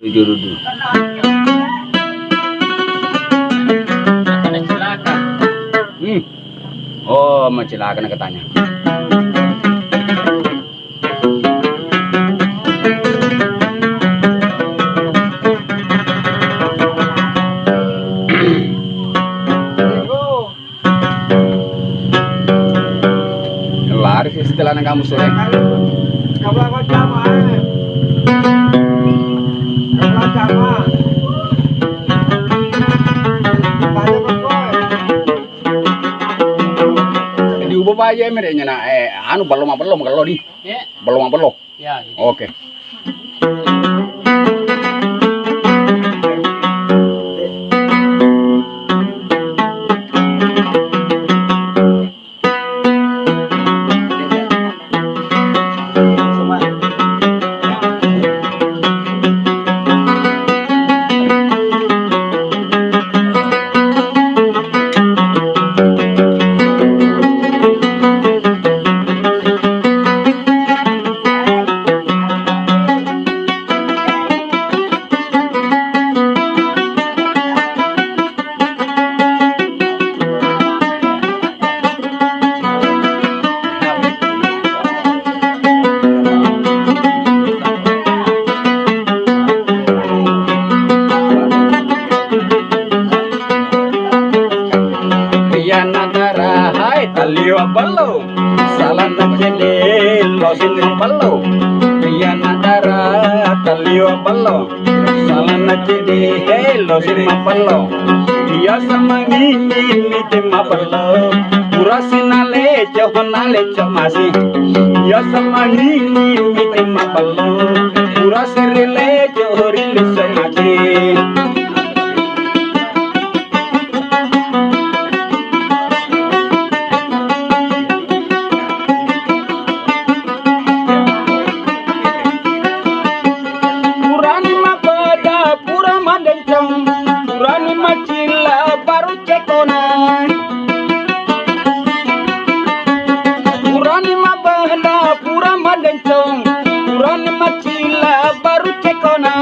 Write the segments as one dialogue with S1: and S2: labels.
S1: Dudu.
S2: Ada celaka.
S1: Oh, macilaka na katanya. Lari sih setelah kamu sore. Diubah pa aja merenya na anu belum kalau di
S2: Ya.
S1: belum.
S2: Ya. Gitu.
S1: Oke. Nagara hai taliwa ballo salan jele losin ballo dia nagara taliwa ballo salan jele hey losin ballo dia samangi ni tema ballo purasinale johonale chomasi dia samangi ni tema ballo purasirile johorile somasi. Purani macila baru cekona Purani mabahda pura madencong Purani macila baru cekona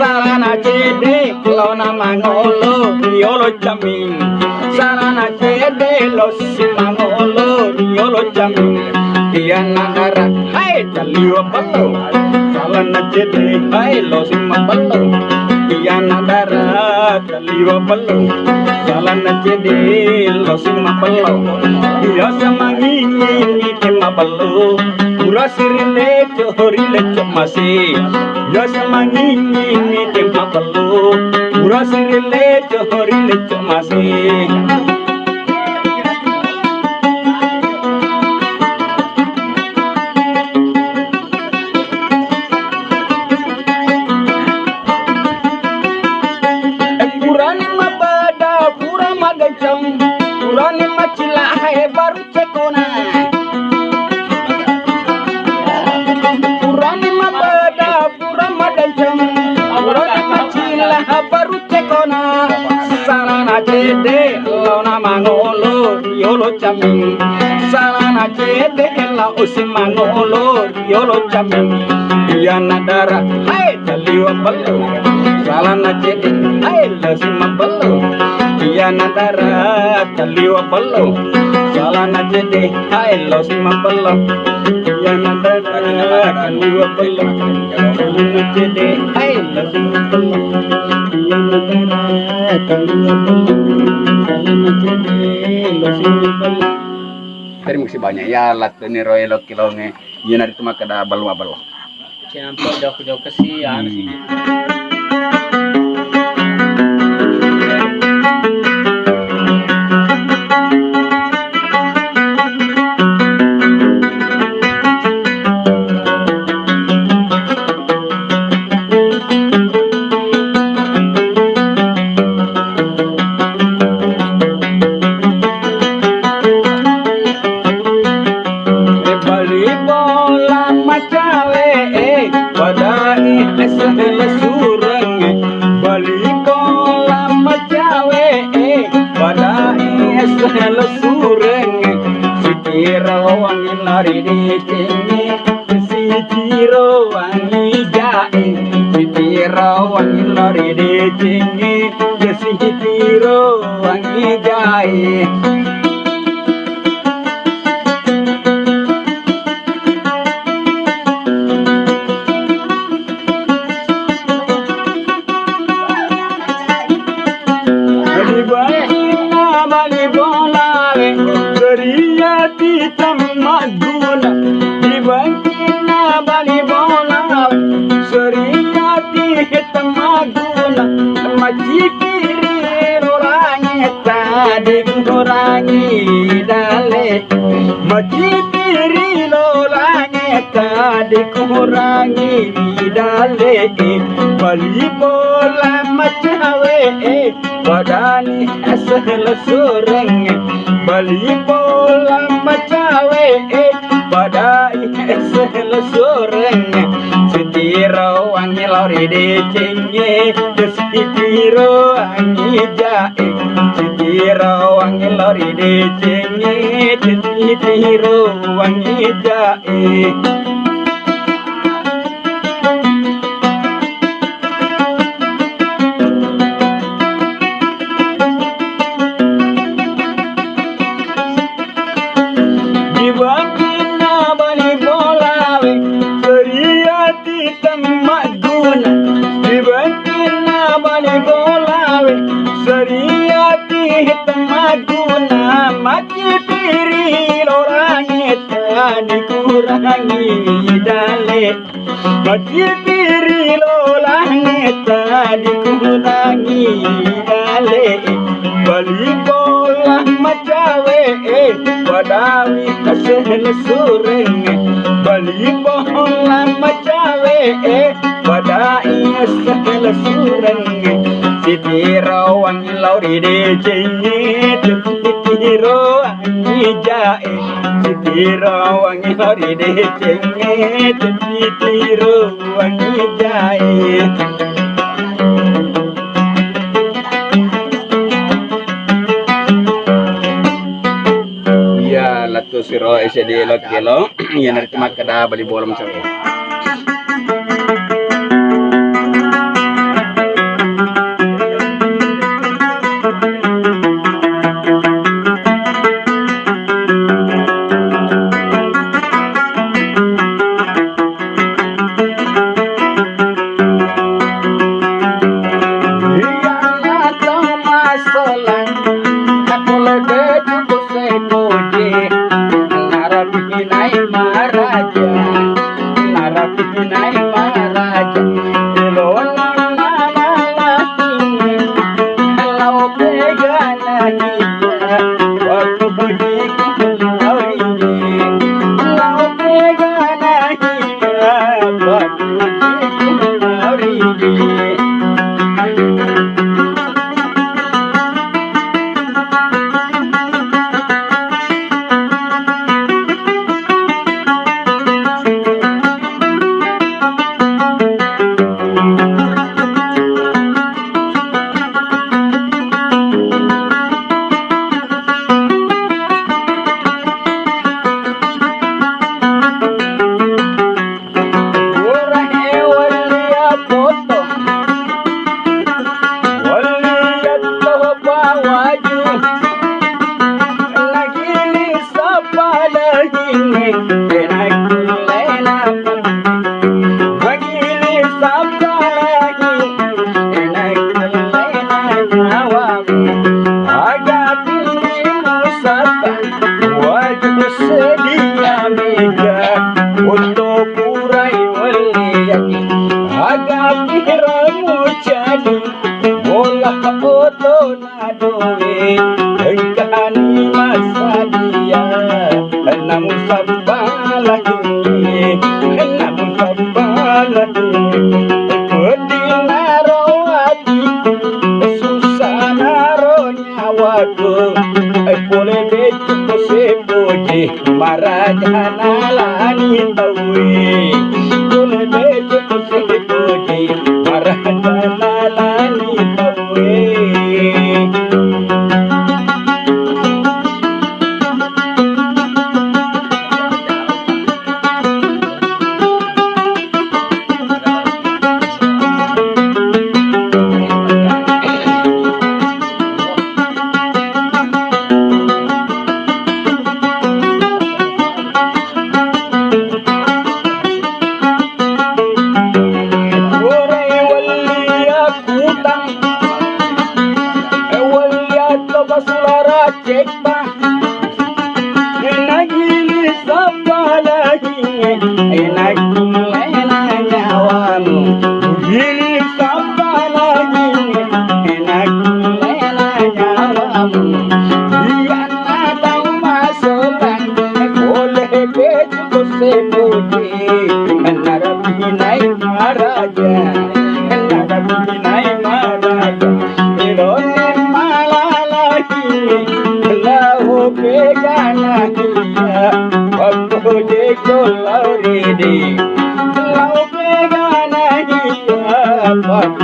S1: Sarana cede lona mangolo riolo jamin Sarana cede lo simangolo riolo jamin Dia nagara hai taliwa ballo Sarana cede hai lo simangolo dia nagara taliwa ballo salan jede lo sima ballo dia samangi ni tema ballo pura sirile chorile chomasi dia samangi ni tema ballo pura sirile chorile chomasi. Purani macila hai baru cekona Purani mabada pura madancang Purani macila baru cekona Sarana cede lona mangolo riolo jamin Sarana cede la usimangolo riolo jamin dia nadara hai taliwa ballo Sarana cede hai la simangolo dia nagara taliwa ballo salana jede hai lo sima ballo dia nagara taliwa ballo salana jede hai lo sima ballo dia nagara taliwa ballo salana jede lo sima ballo. Terima kasih banyak ya lat ni royal kilonge yenar itu makada ballo.
S2: Jangan jauh kesian sih.
S1: Hello sureng Sikira wangi lari di cini Sikira wangi jain Sikira wangi lori de cingi Gesi tiro wangi jai Bali bolawe Geriyati tamaguna Dibangkina bali bolawe Geriyati tamaguna Majipiri nurangi tadi nurangi dale Majipiri nurangi tadi kurangi dale Bali bola macawe Badani asal sureng Bali bola macawe Badai asal sureng Sitiro wangi lori de cenge Sitiro wangi jae Sitiro wangi lori de cenge Sitiro wangi jae Dibangkina bali bolawe Geriyati tamaguna Dibangkina bali bolawe Geriyati tamaguna Majipiri lorangi tadi kurangi dale Majipiri lorangi tadi kurangi dale Bali bola macawe Badawi asal sureng Bali bola macawe Badai asal sureng Sitiro wangi lori de cengi Sitiro wangi jae Sitiro wangi lori de cengi Sitiro wangi jae Latu siro ese di lot kilo ya nari temat kada bali bolong siro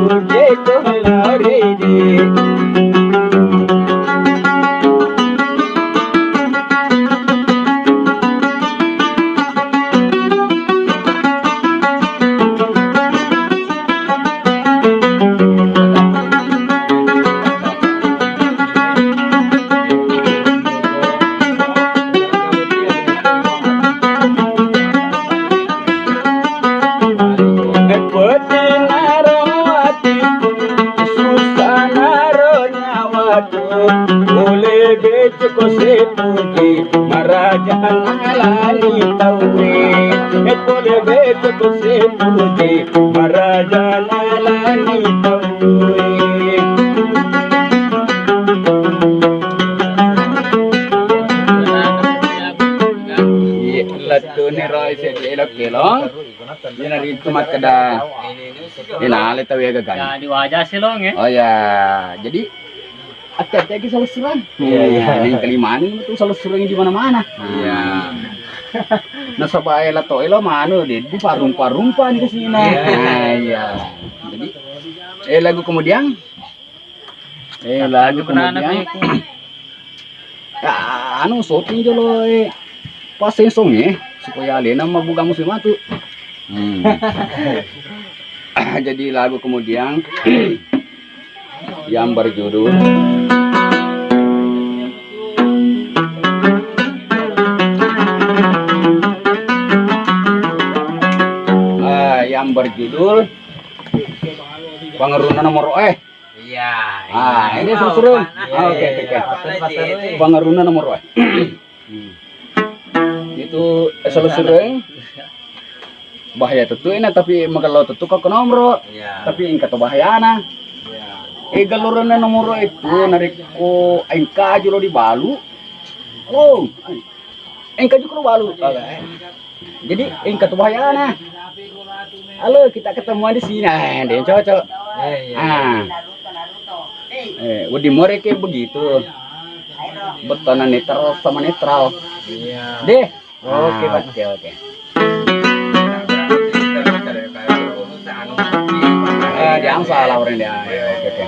S1: puje kolore de boleh becek se puji marajan alani tawe boleh becek se puji marajan alani tawe latu ni roy se elok kelong ina rin tumat kada ina ale tawe gagan
S2: Ya di wajah silong ya.
S1: oh ya jadi hati-hati salah serang. Iya, yang kelima ini tuh salah serang di mana-mana. Iya. Nah, sabay lah to, elo mano di parumpa-rumpa nih kesini. Iya. Jadi, lagu kemudian, lagu kemudian. Anu shooting jolo, pas songnya supaya Lena mabuga musim itu. Jadi lagu kemudian yang berjudul Pangeruna nomor
S2: Iya.
S1: Ini seru. Oke. Pangeruna nomor Itu seru. Bahaya tentu ini tapi magalau tentu kau nomor. Tapi ingkat bahayana. Galurana nomor itu narik ko engka julo di balu. Oh, engka julo balu. Jadi engka tu bahayana. Halo, kita ketemu di sini. Dia cocok. Di more kayak begitu. Betonan netral sama netral. Iya. Deh. Oke. Jangan salah orang dia. Oke.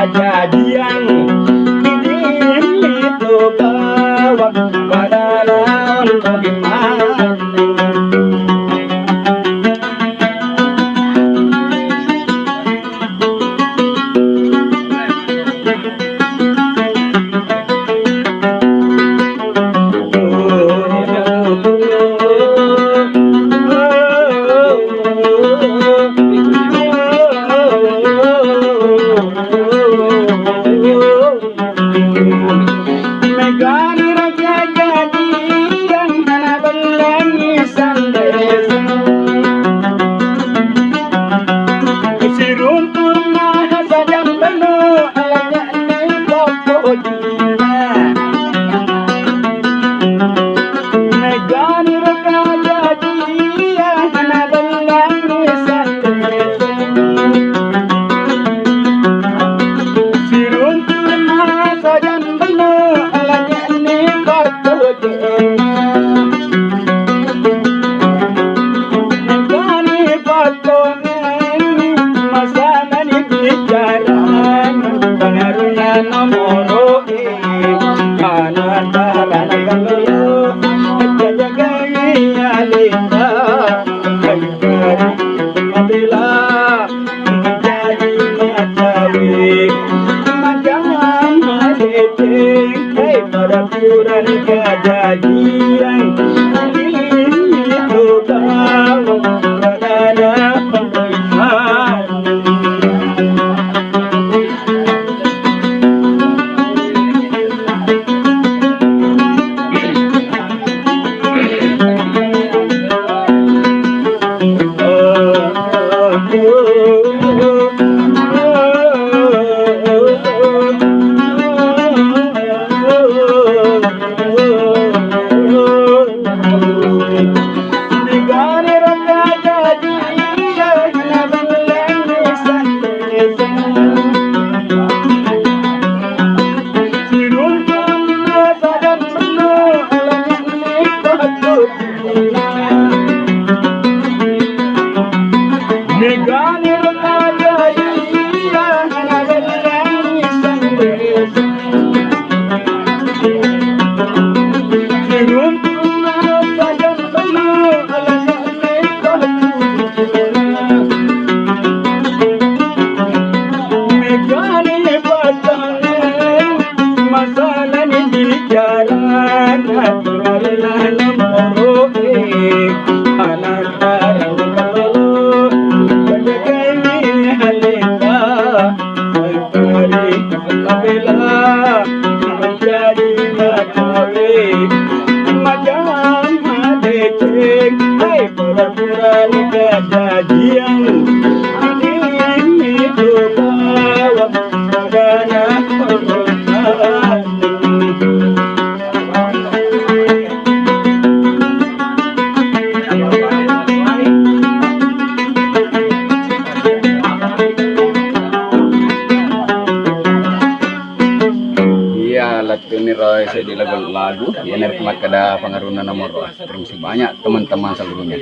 S1: Kejadian ini itu bawa padahal bagaimana Masana pura-pura kejadian itu kau ada pembenar. Saya di lagu ya nerkemat kada pengarunan nomor terima kasih banyak teman-teman seluruhnya.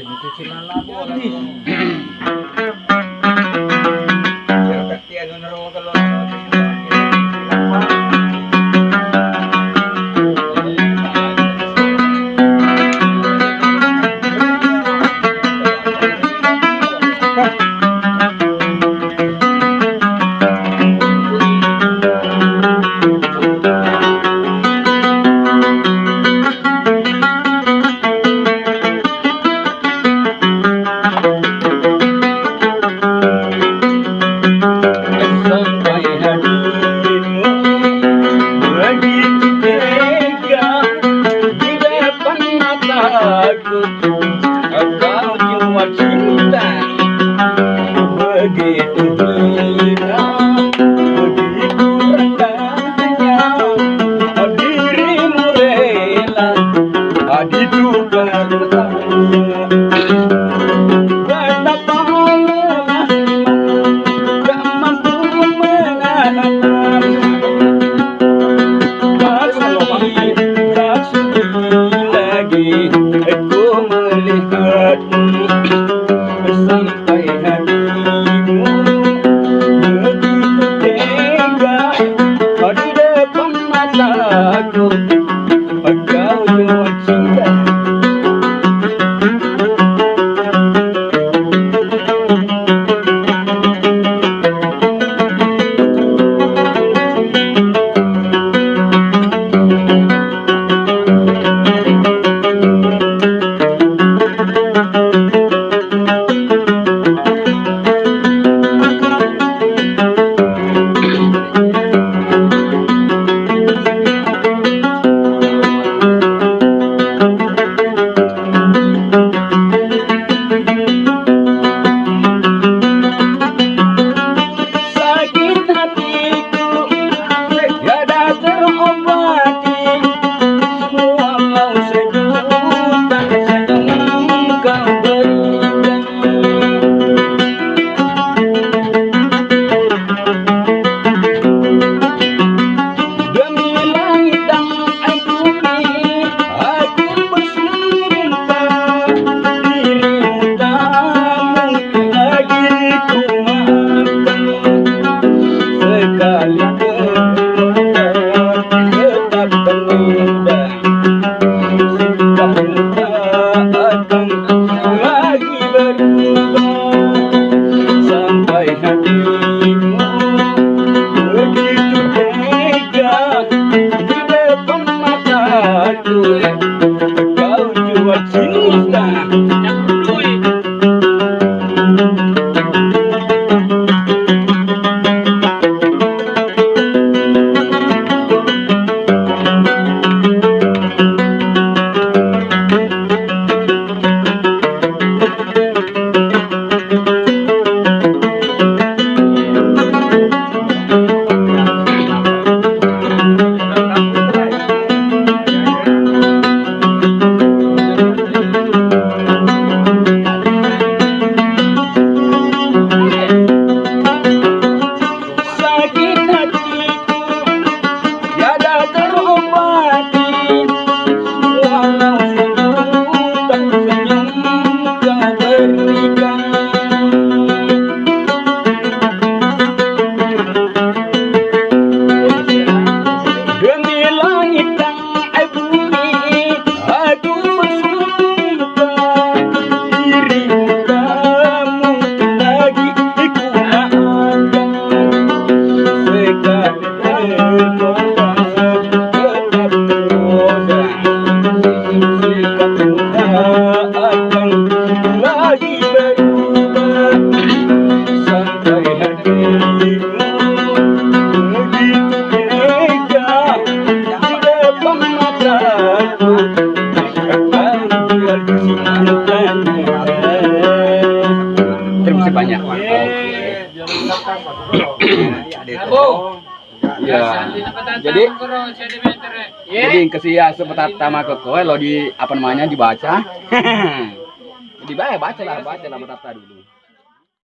S1: Ya. Jadi kesia sebentar tama ke kowe lo di apa namanya dibaca. Baca lah betapa dulu.